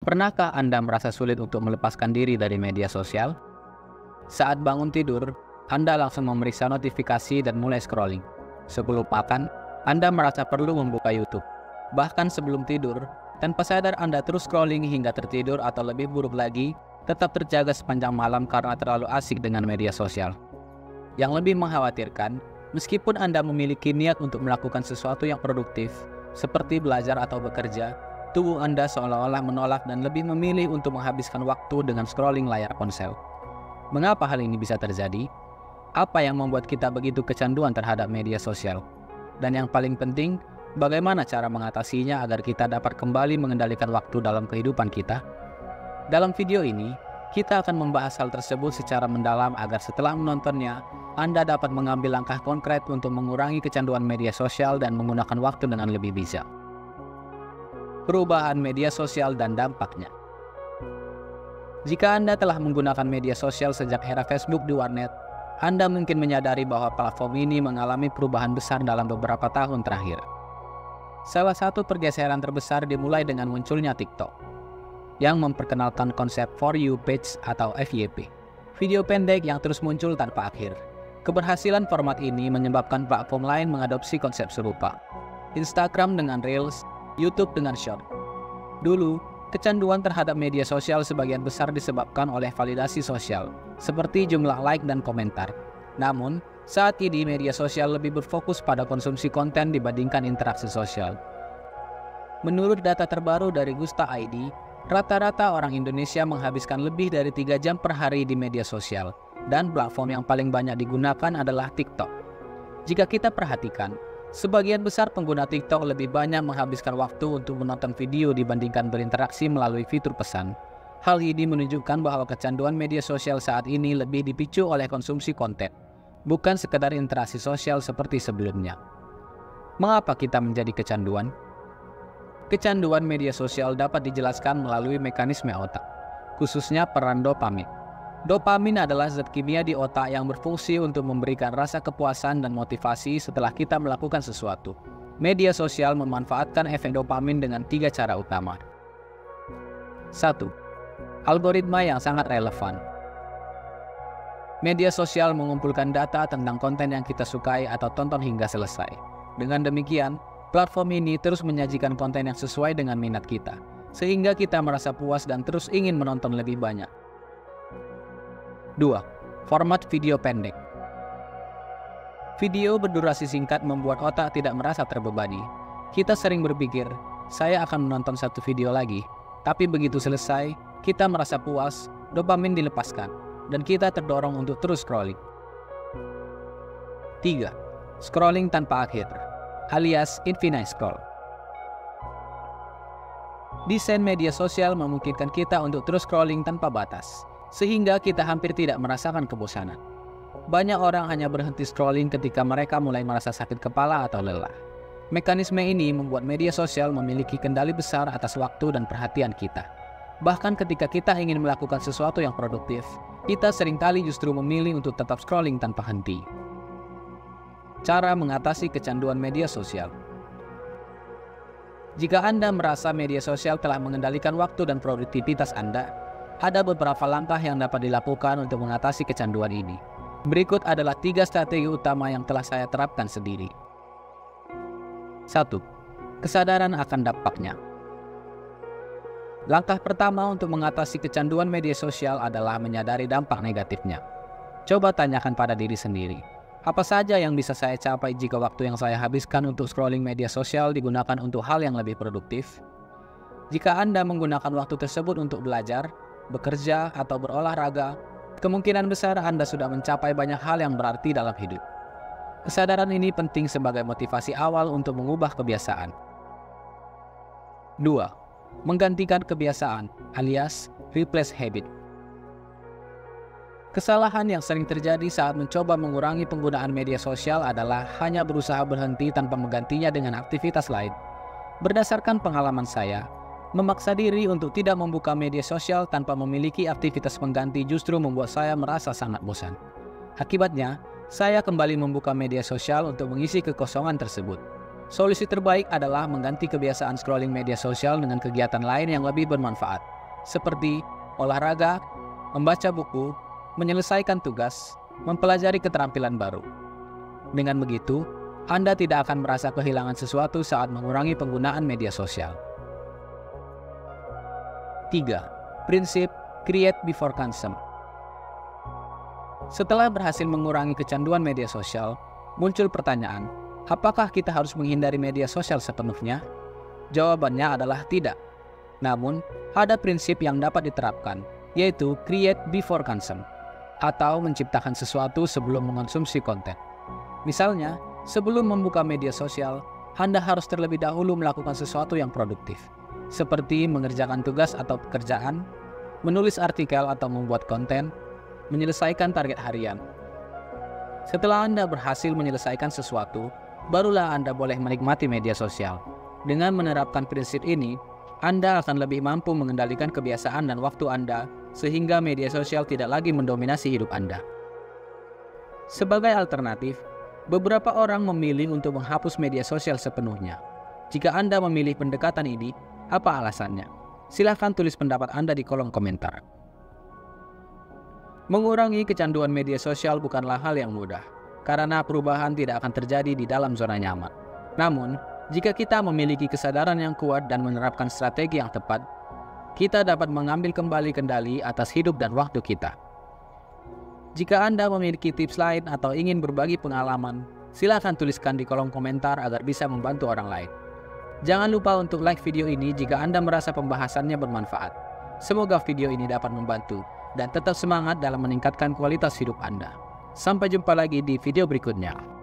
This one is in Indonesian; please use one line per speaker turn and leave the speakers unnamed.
Pernahkah Anda merasa sulit untuk melepaskan diri dari media sosial? Saat bangun tidur, Anda langsung memeriksa notifikasi dan mulai scrolling. Sebelum makan, Anda merasa perlu membuka YouTube. Bahkan sebelum tidur, tanpa sadar Anda terus scrolling hingga tertidur atau lebih buruk lagi, tetap terjaga sepanjang malam karena terlalu asik dengan media sosial. Yang lebih mengkhawatirkan, meskipun Anda memiliki niat untuk melakukan sesuatu yang produktif, seperti belajar atau bekerja, tubuh Anda seolah-olah menolak dan lebih memilih untuk menghabiskan waktu dengan scrolling layar ponsel. Mengapa hal ini bisa terjadi? Apa yang membuat kita begitu kecanduan terhadap media sosial? Dan yang paling penting, bagaimana cara mengatasinya agar kita dapat kembali mengendalikan waktu dalam kehidupan kita? Dalam video ini, kita akan membahas hal tersebut secara mendalam agar setelah menontonnya, Anda dapat mengambil langkah konkret untuk mengurangi kecanduan media sosial dan menggunakan waktu dengan lebih bijak. Perubahan media sosial dan dampaknya. Jika Anda telah menggunakan media sosial sejak era Facebook di warnet, Anda mungkin menyadari bahwa platform ini mengalami perubahan besar dalam beberapa tahun terakhir. Salah satu pergeseran terbesar dimulai dengan munculnya TikTok, yang memperkenalkan konsep For You Page atau FYP, video pendek yang terus muncul tanpa akhir. Keberhasilan format ini menyebabkan platform lain mengadopsi konsep serupa. Instagram dengan Reels, YouTube dengan Short. Dulu, kecanduan terhadap media sosial sebagian besar disebabkan oleh validasi sosial, seperti jumlah like dan komentar. Namun, saat ini media sosial lebih berfokus pada konsumsi konten dibandingkan interaksi sosial. Menurut data terbaru dari Gusta ID, rata-rata orang Indonesia menghabiskan lebih dari 3 jam per hari di media sosial, dan platform yang paling banyak digunakan adalah TikTok. Jika kita perhatikan, sebagian besar pengguna TikTok lebih banyak menghabiskan waktu untuk menonton video dibandingkan berinteraksi melalui fitur pesan. Hal ini menunjukkan bahwa kecanduan media sosial saat ini lebih dipicu oleh konsumsi konten, bukan sekedar interaksi sosial seperti sebelumnya. Mengapa kita menjadi kecanduan? Kecanduan media sosial dapat dijelaskan melalui mekanisme otak, khususnya peran dopamin. Dopamin adalah zat kimia di otak yang berfungsi untuk memberikan rasa kepuasan dan motivasi setelah kita melakukan sesuatu. Media sosial memanfaatkan efek dopamin dengan 3 cara utama. 1. Algoritma yang sangat relevan. Media sosial mengumpulkan data tentang konten yang kita sukai atau tonton hingga selesai. Dengan demikian, platform ini terus menyajikan konten yang sesuai dengan minat kita, sehingga kita merasa puas dan terus ingin menonton lebih banyak. 2. Format video pendek. Video berdurasi singkat membuat otak tidak merasa terbebani. Kita sering berpikir, saya akan menonton satu video lagi, tapi begitu selesai, kita merasa puas, dopamin dilepaskan, dan kita terdorong untuk terus scrolling. 3. Scrolling tanpa akhir, alias infinite scroll. Desain media sosial memungkinkan kita untuk terus scrolling tanpa batas, sehingga kita hampir tidak merasakan kebosanan. Banyak orang hanya berhenti scrolling ketika mereka mulai merasa sakit kepala atau lelah. Mekanisme ini membuat media sosial memiliki kendali besar atas waktu dan perhatian kita. Bahkan ketika kita ingin melakukan sesuatu yang produktif, kita seringkali justru memilih untuk tetap scrolling tanpa henti. Cara mengatasi kecanduan media sosial. Jika Anda merasa media sosial telah mengendalikan waktu dan produktivitas Anda, ada beberapa langkah yang dapat dilakukan untuk mengatasi kecanduan ini. Berikut adalah 3 strategi utama yang telah saya terapkan sendiri. 1. Kesadaran akan dampaknya. Langkah pertama untuk mengatasi kecanduan media sosial adalah menyadari dampak negatifnya. Coba tanyakan pada diri sendiri, apa saja yang bisa saya capai jika waktu yang saya habiskan untuk scrolling media sosial digunakan untuk hal yang lebih produktif? Jika Anda menggunakan waktu tersebut untuk belajar, bekerja, atau berolahraga, kemungkinan besar Anda sudah mencapai banyak hal yang berarti dalam hidup. Kesadaran ini penting sebagai motivasi awal untuk mengubah kebiasaan. 2. Menggantikan kebiasaan, alias replace habit. Kesalahan yang sering terjadi saat mencoba mengurangi penggunaan media sosial adalah hanya berusaha berhenti tanpa menggantinya dengan aktivitas lain. Berdasarkan pengalaman saya, memaksa diri untuk tidak membuka media sosial tanpa memiliki aktivitas pengganti justru membuat saya merasa sangat bosan. Akibatnya, saya kembali membuka media sosial untuk mengisi kekosongan tersebut. Solusi terbaik adalah mengganti kebiasaan scrolling media sosial dengan kegiatan lain yang lebih bermanfaat. seperti olahraga, membaca buku, menyelesaikan tugas, mempelajari keterampilan baru. Dengan begitu, Anda tidak akan merasa kehilangan sesuatu saat mengurangi penggunaan media sosial. 3. Prinsip Create Before Consume. Setelah berhasil mengurangi kecanduan media sosial, muncul pertanyaan, apakah kita harus menghindari media sosial sepenuhnya? Jawabannya adalah tidak. Namun, ada prinsip yang dapat diterapkan, yaitu Create Before Consume, atau menciptakan sesuatu sebelum mengonsumsi konten. Misalnya, sebelum membuka media sosial, Anda harus terlebih dahulu melakukan sesuatu yang produktif, seperti mengerjakan tugas atau pekerjaan, menulis artikel atau membuat konten, menyelesaikan target harian. Setelah Anda berhasil menyelesaikan sesuatu, barulah Anda boleh menikmati media sosial. Dengan menerapkan prinsip ini, Anda akan lebih mampu mengendalikan kebiasaan dan waktu Anda, sehingga media sosial tidak lagi mendominasi hidup Anda. Sebagai alternatif, beberapa orang memilih untuk menghapus media sosial sepenuhnya. Jika Anda memilih pendekatan ini, apa alasannya? Silahkan tulis pendapat Anda di kolom komentar. Mengurangi kecanduan media sosial bukanlah hal yang mudah, karena perubahan tidak akan terjadi di dalam zona nyaman. Namun, jika kita memiliki kesadaran yang kuat dan menerapkan strategi yang tepat, kita dapat mengambil kembali kendali atas hidup dan waktu kita. Jika Anda memiliki tips lain atau ingin berbagi pengalaman, silakan tuliskan di kolom komentar agar bisa membantu orang lain. Jangan lupa untuk like video ini jika Anda merasa pembahasannya bermanfaat. Semoga video ini dapat membantu dan tetap semangat dalam meningkatkan kualitas hidup Anda. Sampai jumpa lagi di video berikutnya.